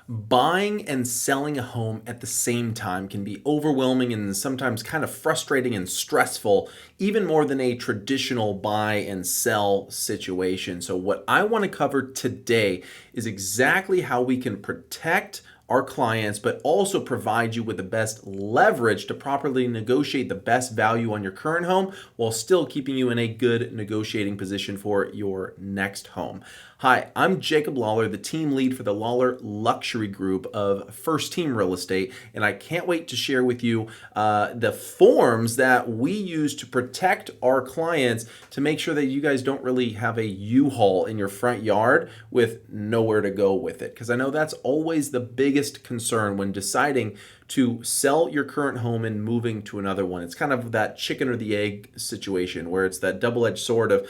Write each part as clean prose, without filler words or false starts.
Buying and selling a home at the same time can be overwhelming and sometimes kind of frustrating and stressful, even more than a traditional buy and sell situation. So, what I want to cover today is exactly how we can protect our clients, but also provide you with the best leverage to properly negotiate the best value on your current home while still keeping you in a good negotiating position for your next home. Hi, I'm Jacob Lawler, the team lead for the Lawler Luxury Group of First Team Real Estate, and I can't wait to share with you the forms that we use to protect our clients to make sure that you guys don't really have a U-Haul in your front yard with nowhere to go with it. Because I know that's always the biggest concern when deciding to sell your current home and moving to another one. It's kind of that chicken or the egg situation where it's that double-edged sword of,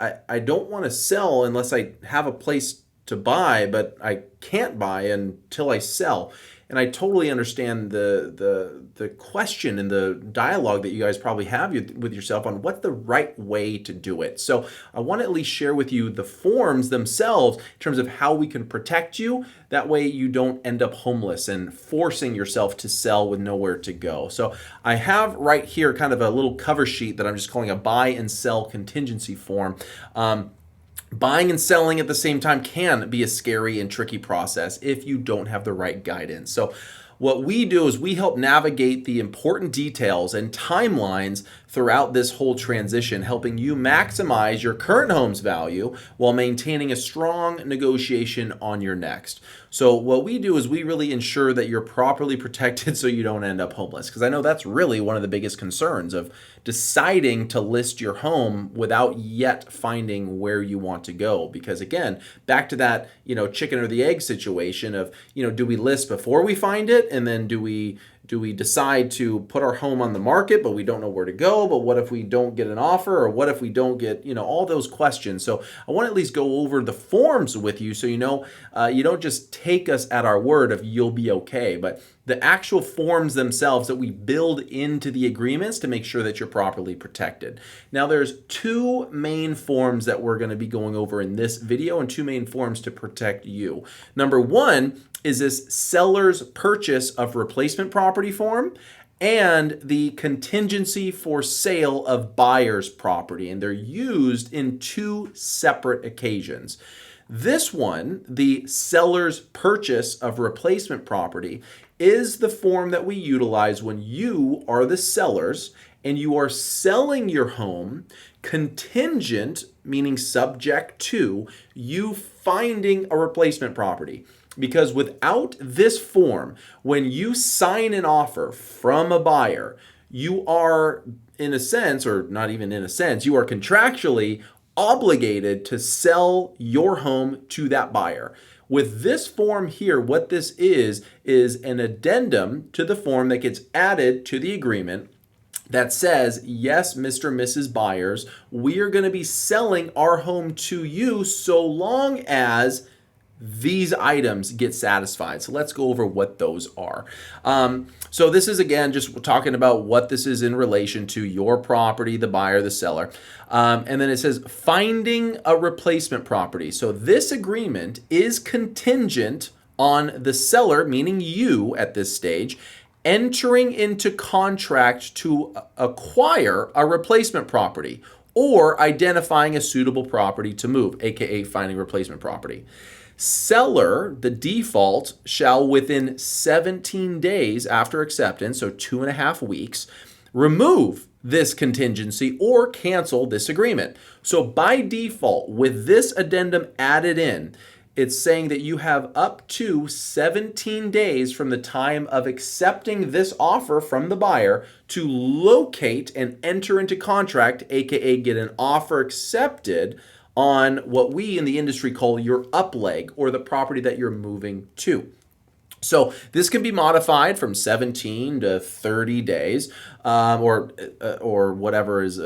I don't want to sell unless I have a place to buy, but I can't buy until I sell. And I totally understand the question and the dialogue that you guys probably have with yourself on what's the right way to do it. So I want to at least share with you the forms themselves in terms of how we can protect you. That way you don't end up homeless and forcing yourself to sell with nowhere to go. So I have right here kind of a little cover sheet that I'm just calling a buy and sell contingency form. Buying and selling at the same time can be a scary and tricky process if you don't have the right guidance. So what we do is we help navigate the important details and timelines throughout this whole transition, helping you maximize your current home's value while maintaining a strong negotiation on your next. So what we do is we really ensure that you're properly protected so you don't end up homeless. Because I know that's really one of the biggest concerns of deciding to list your home without yet finding where you want to go. Because again, back to that, chicken or the egg situation of, do we list before we find it? And then do we decide to put our home on the market, but we don't know where to go? But what if we don't get an offer? Or what if we don't get, all those questions? So I want to at least go over the forms with you so you don't just take us at our word of you'll be okay, but the actual forms themselves that we build into the agreements to make sure that you're properly protected. Now, there's two main forms that we're going to be going over in this video and two main forms to protect you. Number one is this seller's purchase of replacement property form and the contingency for sale of buyer's property, and they're used in two separate occasions. This one, the seller's purchase of replacement property, is the form that we utilize when you are the sellers and you are selling your home contingent, meaning subject to you finding a replacement property. Because without this form, when you sign an offer from a buyer, you are, in a sense, or not even in a sense, you are contractually obligated to sell your home to that buyer. With this form here, what this is an addendum to the form that gets added to the agreement that says, yes, Mr. and Mrs. Buyers, we are going to be selling our home to you so long as these items get satisfied. So let's go over what those are. So this is, again, just talking about what this is in relation to your property, the buyer, the seller. And then it says finding a replacement property. So this agreement is contingent on the seller, meaning you at this stage, entering into contract to acquire a replacement property or identifying a suitable property to move, aka finding replacement property. Seller, the default, shall within 17 days after acceptance, so 2.5 weeks, remove this contingency or cancel this agreement. So by default, with this addendum added in, it's saying that you have up to 17 days from the time of accepting this offer from the buyer to locate and enter into contract, aka get an offer accepted on what we in the industry call your up leg or the property that you're moving to. So this can be modified from 17 to 30 days, or whatever is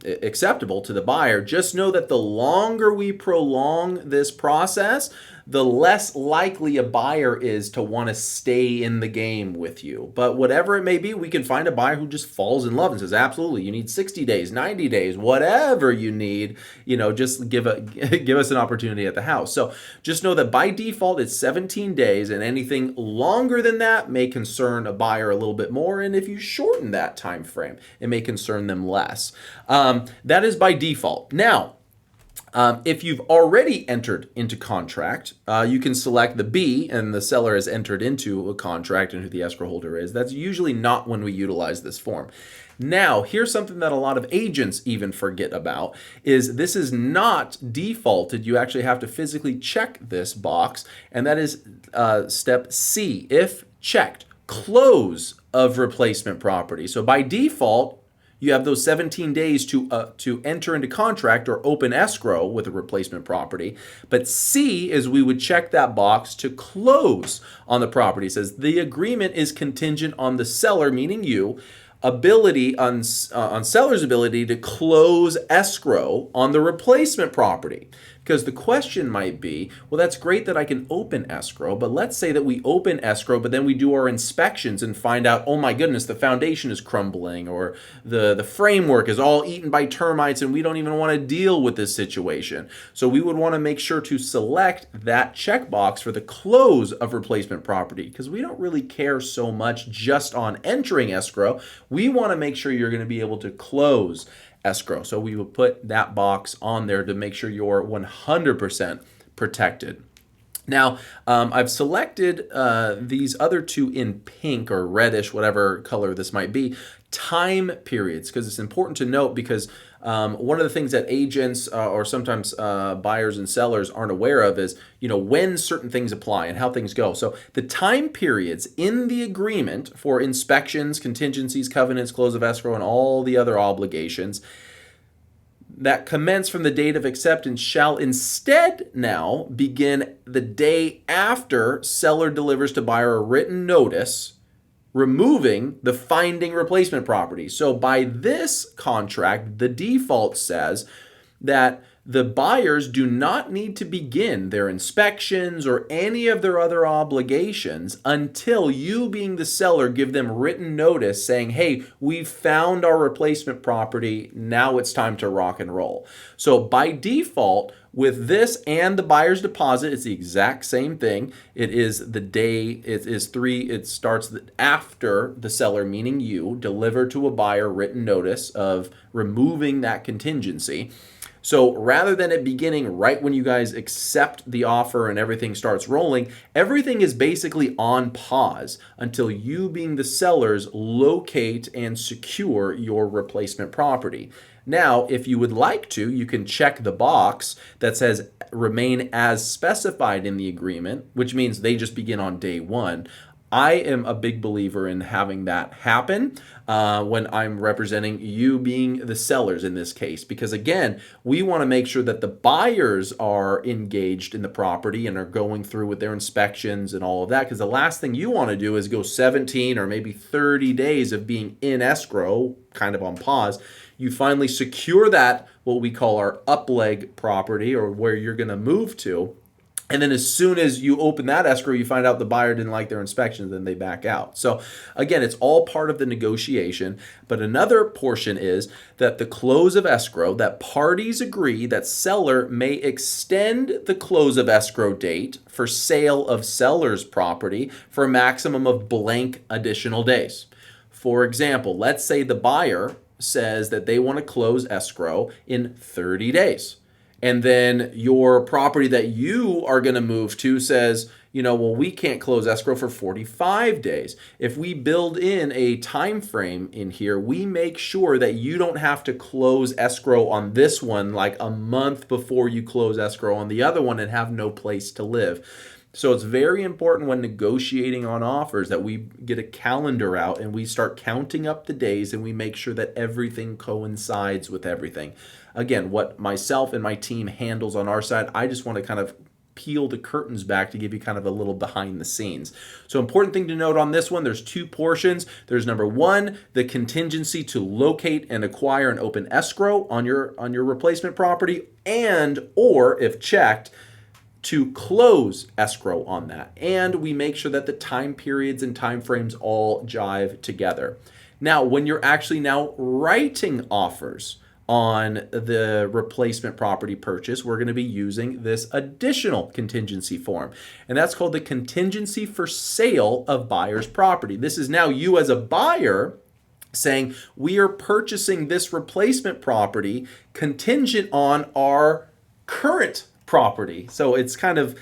acceptable to the buyer. Just know that the longer we prolong this process, the less likely a buyer is to want to stay in the game with you. But whatever it may be, we can find a buyer who just falls in love and says, absolutely, you need 60 days, 90 days, whatever you need, just give us an opportunity at the house. So just know that by default, it's 17 days, and anything longer than that may concern a buyer a little bit more. And if you shorten that time frame, it may concern them less. That is by default. Now, if you've already entered into contract, you can select the B, and the seller has entered into a contract and who the escrow holder is. That's usually not when we utilize this form. Now, here's something that a lot of agents even forget about, is this is not defaulted. You actually have to physically check this box, and that is step C, if checked, close of replacement property. So by default, you have those 17 days to enter into contract or open escrow with a replacement property. But C is we would check that box to close on the property. It says the agreement is contingent on the seller, meaning you, ability on seller's ability to close escrow on the replacement property. Because the question might be, well, that's great that I can open escrow, but let's say that we open escrow, but then we do our inspections and find out, oh my goodness, the foundation is crumbling, or the framework is all eaten by termites, and we don't even want to deal with this situation. So we would want to make sure to select that checkbox for the close of replacement property, because we don't really care so much just on entering escrow. We want to make sure you're going to be able to close escrow. So we will put that box on there to make sure you're 100% protected. Now, I've selected these other two in pink or reddish, whatever color this might be, time periods, because it's important to note, because one of the things that agents or sometimes buyers and sellers aren't aware of is, when certain things apply and how things go. So the time periods in the agreement for inspections, contingencies, covenants, close of escrow, and all the other obligations that commence from the date of acceptance shall instead now begin the day after seller delivers to buyer a written notice removing the finding replacement property. So by this contract, the default says that the buyers do not need to begin their inspections or any of their other obligations until you, being the seller, give them written notice saying, hey, we've found our replacement property. Now it's time to rock and roll. So by default, with this and the buyer's deposit, it's the exact same thing. It is the day, it starts after the seller, meaning you, deliver to a buyer written notice of removing that contingency. So rather than it beginning right when you guys accept the offer and everything starts rolling, everything is basically on pause until you, being the sellers, locate and secure your replacement property. Now, if you would like to, you can check the box that says remain as specified in the agreement, which means they just begin on day one. I am a big believer in having that happen when I'm representing you, being the sellers in this case, because again, we want to make sure that the buyers are engaged in the property and are going through with their inspections and all of that, because the last thing you want to do is go 17 or maybe 30 days of being in escrow, kind of on pause. You finally secure that, what we call our upleg property, or where you're going to move to. And then as soon as you open that escrow, you find out the buyer didn't like their inspections, then they back out. So again, it's all part of the negotiation. But another portion is that the close of escrow, that parties agree that seller may extend the close of escrow date for sale of seller's property for a maximum of blank additional days. For example, let's say the buyer says that they want to close escrow in 30 days. And then your property that you are going to move to says, well, we can't close escrow for 45 days. If we build in a time frame in here, we make sure that you don't have to close escrow on this one like a month before you close escrow on the other one and have no place to live. So it's very important when negotiating on offers that we get a calendar out and we start counting up the days and we make sure that everything coincides with everything. Again, what myself and my team handles on our side, I just want to kind of peel the curtains back to give you kind of a little behind the scenes. So important thing to note on this one, there's two portions. There's number one, the contingency to locate and acquire an open escrow on your replacement property, and or if checked, to close escrow on that. And we make sure that the time periods and time frames all jive together. Now, when you're actually now writing offers on the replacement property purchase, we're going to be using this additional contingency form. And that's called the contingency for sale of buyer's property. This is now you as a buyer saying, we are purchasing this replacement property contingent on our current property. So it's kind of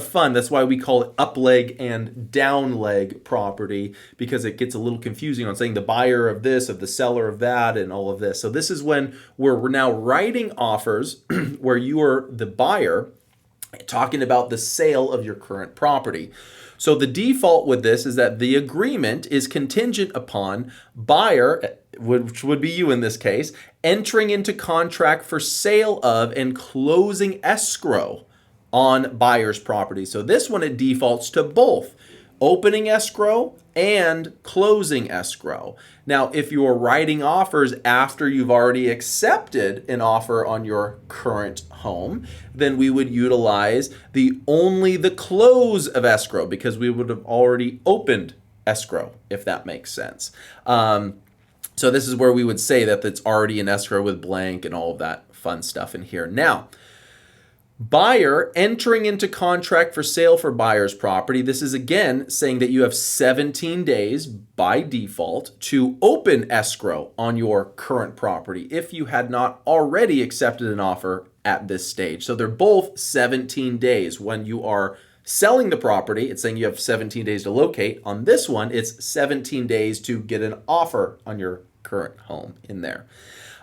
fun. That's why we call it up leg and down leg property, because it gets a little confusing on saying the buyer of this, of the seller of that, and all of this. So this is when we're now writing offers where you are the buyer talking about the sale of your current property. So the default with this is that the agreement is contingent upon buyer, which would be you in this case, entering into contract for sale of and closing escrow on buyer's property. So this one, it defaults to both opening escrow and closing escrow. Now, if you're writing offers after you've already accepted an offer on your current home, then we would utilize only the close of escrow, because we would have already opened escrow, if that makes sense. So this is where we would say that it's already in escrow with blank and all of that fun stuff in here. Now, buyer entering into contract for sale for buyer's property. This is again saying that you have 17 days by default to open escrow on your current property if you had not already accepted an offer at this stage. So they're both 17 days. When you are selling the property, it's saying you have 17 days to locate. On this one, it's 17 days to get an offer on your current home in there.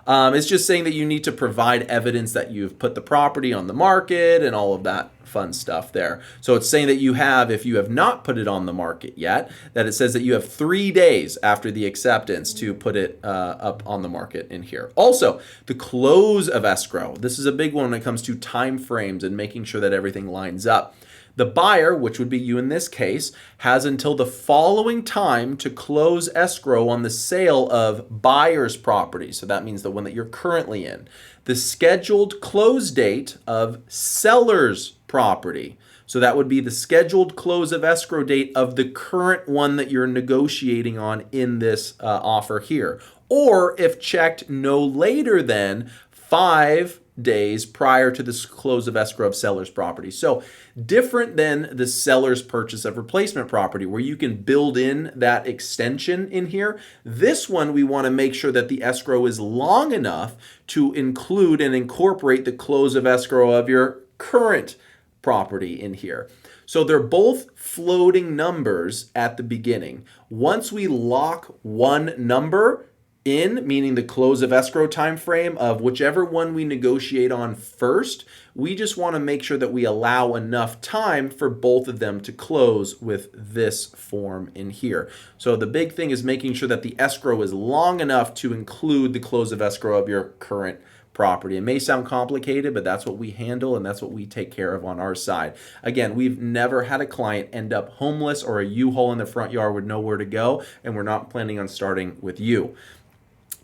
It's just saying that you need to provide evidence that you've put the property on the market and all of that fun stuff there. So it's saying that you have, if you have not put it on the market yet, that it says that you have 3 days after the acceptance to put it up on the market in here. Also, the close of escrow. This is a big one when it comes to time frames and making sure that everything lines up. The buyer, which would be you in this case, has until the following time to close escrow on the sale of buyer's property. So that means the one that you're currently in. The scheduled close date of seller's property. So that would be the scheduled close of escrow date of the current one that you're negotiating on in this offer here. Or if checked no later than 5 days prior to the close of escrow of seller's property. So different than the seller's purchase of replacement property, where you can build in that extension in here. This one, we want to make sure that the escrow is long enough to include and incorporate the close of escrow of your current property in here. So they're both floating numbers at the beginning. Once we lock one number in, meaning the close of escrow time frame of whichever one we negotiate on first, we just want to make sure that we allow enough time for both of them to close with this form in here. So the big thing is making sure that the escrow is long enough to include the close of escrow of your current property. It may sound complicated, but that's what we handle and that's what we take care of on our side. Again, we've never had a client end up homeless or a U-Haul in the front yard with nowhere to go, and we're not planning on starting with you.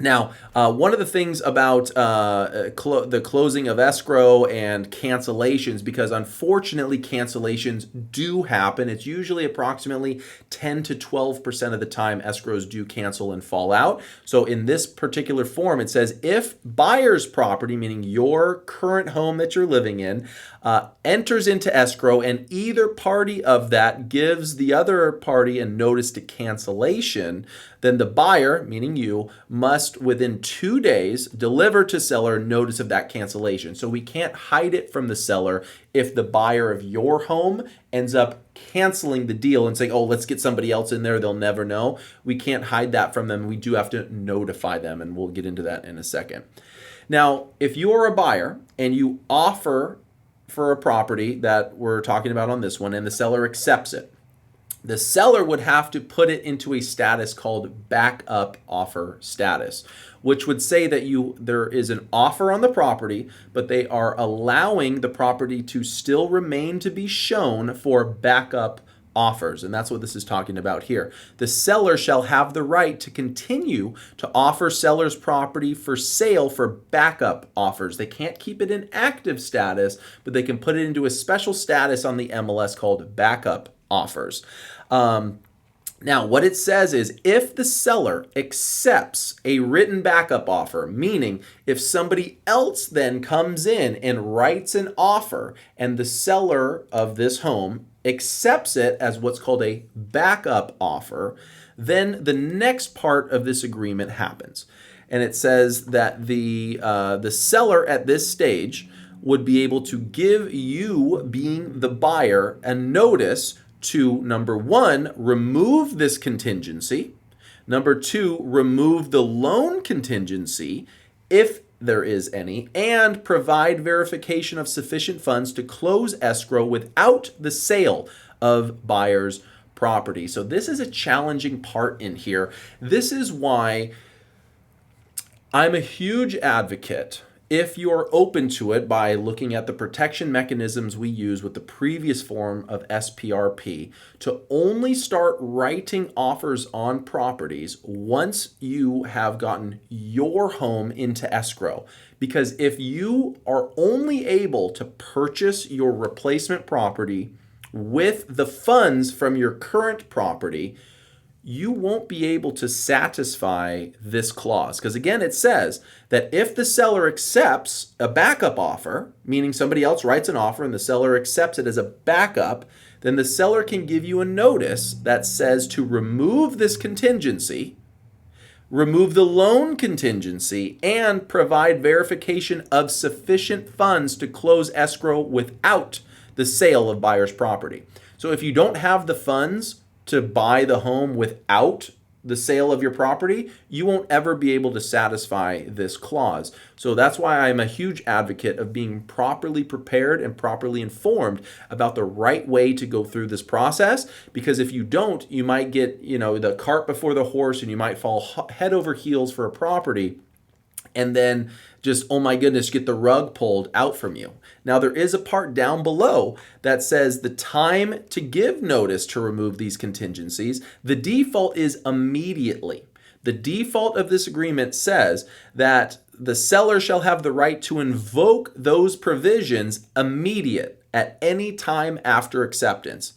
Now, one of the things about the closing of escrow and cancellations, because unfortunately cancellations do happen. It's usually approximately 10 to 12% of the time escrows do cancel and fall out. So in this particular form, it says if buyer's property, meaning your current home that you're living in, enters into escrow and either party of that gives the other party a notice to cancellation, then the buyer, meaning you, must within 2 days deliver to seller notice of that cancellation. So we can't hide it from the seller if the buyer of your home ends up canceling the deal and saying, oh, let's get somebody else in there, they'll never know. We can't hide that from them. We do have to notify them, and we'll get into that in a second. Now, if you're a buyer and you offer for a property that we're talking about on this one and the seller accepts it, the seller would have to put it into a status called backup offer status, which would say that there is an offer on the property, but they are allowing the property to still remain to be shown for backup offers. And that's what this is talking about here. The seller shall have the right to continue to offer seller's property for sale for backup offers. They can't keep it in active status, but they can put it into a special status on the MLS called backup offers. Now, what it says is if the seller accepts a written backup offer, meaning if somebody else then comes in and writes an offer and the seller of this home accepts it as what's called a backup offer, then the next part of this agreement happens. And it says that the seller at this stage would be able to give you, being the buyer, a notice to, number one, remove this contingency. Number two, remove the loan contingency if there is any, and provide verification of sufficient funds to close escrow without the sale of buyer's property. So this is a challenging part in here. This is why I'm a huge advocate, if you're open to it, by looking at the protection mechanisms we use with the previous form of SPRP, to only start writing offers on properties once you have gotten your home into escrow. Because if you are only able to purchase your replacement property with the funds from your current property, you won't be able to satisfy this clause. Because again, it says that if the seller accepts a backup offer, meaning somebody else writes an offer and the seller accepts it as a backup, then the seller can give you a notice that says to remove this contingency, remove the loan contingency, and provide verification of sufficient funds to close escrow without the sale of buyer's property. So if you don't have the funds to buy the home without the sale of your property, you won't ever be able to satisfy this clause. So that's why I'm a huge advocate of being properly prepared and properly informed about the right way to go through this process, because if you don't, you might get, the cart before the horse, and you might fall head over heels for a property and then just, oh my goodness, get the rug pulled out from you. Now, there is a part down below that says the time to give notice to remove these contingencies. The default is immediately. The default of this agreement says that the seller shall have the right to invoke those provisions immediate at any time after acceptance.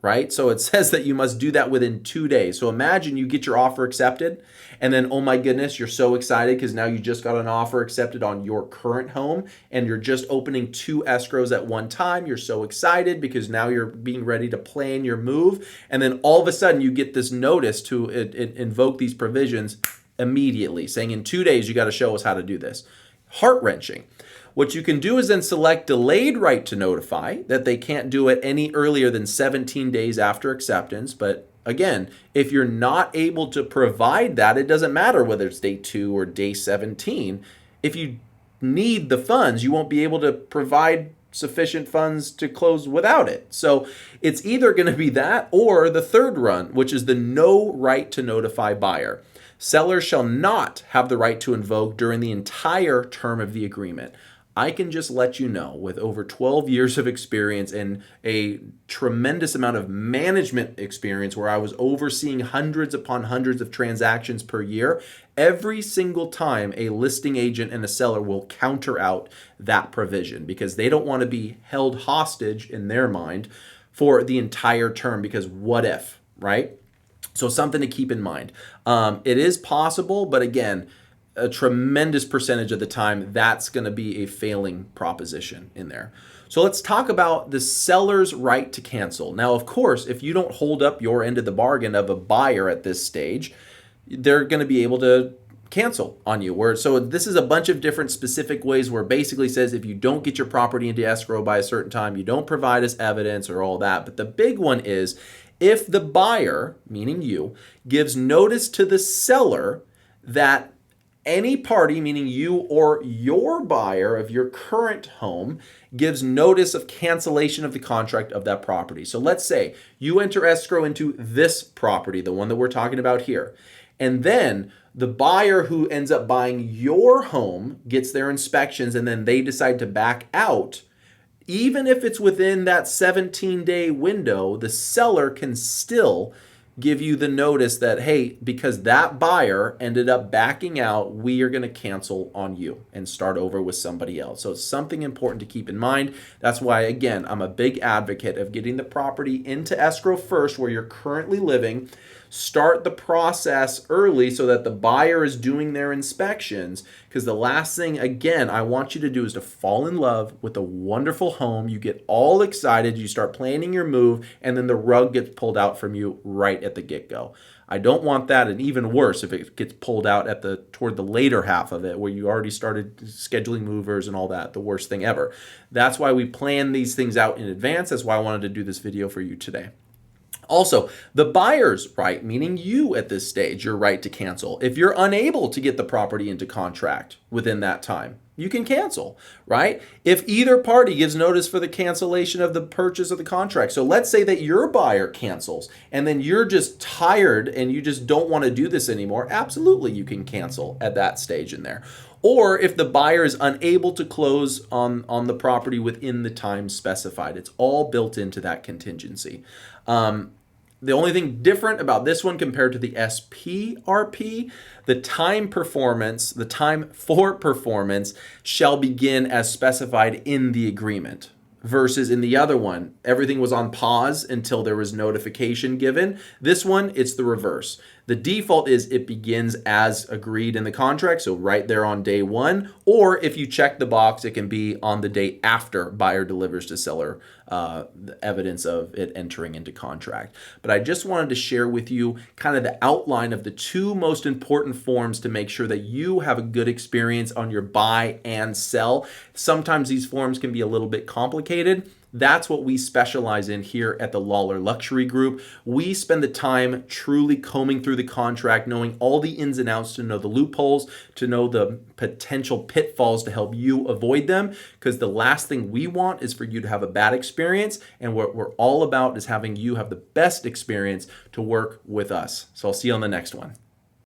Right? So it says that you must do that within 2 days. So imagine you get your offer accepted, and then, oh my goodness, you're so excited because now you just got an offer accepted on your current home, and you're just opening 2 escrows at one time. You're so excited because now you're being ready to plan your move. And then all of a sudden you get this notice to invoke these provisions immediately, saying in 2 days, you got to show us how to do this. Heart-wrenching. What you can do is then select delayed right to notify, that they can't do it any earlier than 17 days after acceptance. But again, if you're not able to provide that, it doesn't matter whether it's day 2 or day 17. If you need the funds, you won't be able to provide sufficient funds to close without it. So it's either going to be that or the third run, which is the no right to notify buyer. Sellers shall not have the right to invoke during the entire term of the agreement. I can just let you know, with over 12 years of experience and a tremendous amount of management experience where I was overseeing hundreds upon hundreds of transactions per year, every single time a listing agent and a seller will counter out that provision because they don't want to be held hostage in their mind for the entire term, because what if, right? So something to keep in mind. It is possible, but again, a tremendous percentage of the time, that's going to be a failing proposition in there. So let's talk about the seller's right to cancel. Now, of course, if you don't hold up your end of the bargain of a buyer at this stage, they're going to be able to cancel on you. So this is a bunch of different specific ways where it basically says if you don't get your property into escrow by a certain time, you don't provide us evidence or all that. But the big one is if the buyer, meaning you, gives notice to the seller that any party, meaning you or your buyer of your current home, gives notice of cancellation of the contract of that property. So let's say you enter escrow into this property, the one that we're talking about here, and then the buyer who ends up buying your home gets their inspections and then they decide to back out. Even if it's within that 17-day window, the seller can still give you the notice that, hey, because that buyer ended up backing out, we are going to cancel on you and start over with somebody else. So it's something important to keep in mind. That's why, again, I'm a big advocate of getting the property into escrow first where you're currently living. Start the process early so that the buyer is doing their inspections, because the last thing, again, I want you to do is to fall in love with a wonderful home. You get all excited, you start planning your move, and then the rug gets pulled out from you right at the get-go. I don't want that, and even worse if it gets pulled out toward the later half of it where you already started scheduling movers and all that, the worst thing ever. That's why we plan these things out in advance. That's why I wanted to do this video for you today. Also, the buyer's right, meaning you at this stage, your right to cancel. If you're unable to get the property into contract within that time, you can cancel, right? If either party gives notice for the cancellation of the purchase of the contract. So let's say that your buyer cancels and then you're just tired and you just don't want to do this anymore. Absolutely, you can cancel at that stage in there. Or if the buyer is unable to close on the property within the time specified. It's all built into that contingency. The only thing different about this one compared to the SPRP, the time for performance shall begin as specified in the agreement. Versus in the other one, everything was on pause until there was notification given. This one, it's the reverse. The default is it begins as agreed in the contract, so right there on day one, or if you check the box, it can be on the day after buyer delivers to seller the evidence of it entering into contract. But I just wanted to share with you kind of the outline of the two most important forms to make sure that you have a good experience on your buy and sell. Sometimes these forms can be a little bit complicated. That's what we specialize in here at the Lawler Luxury Group. We spend the time truly combing through the contract, knowing all the ins and outs, to know the loopholes, to know the potential pitfalls to help you avoid them, because the last thing we want is for you to have a bad experience, and what we're all about is having you have the best experience to work with us. So I'll see you on the next one.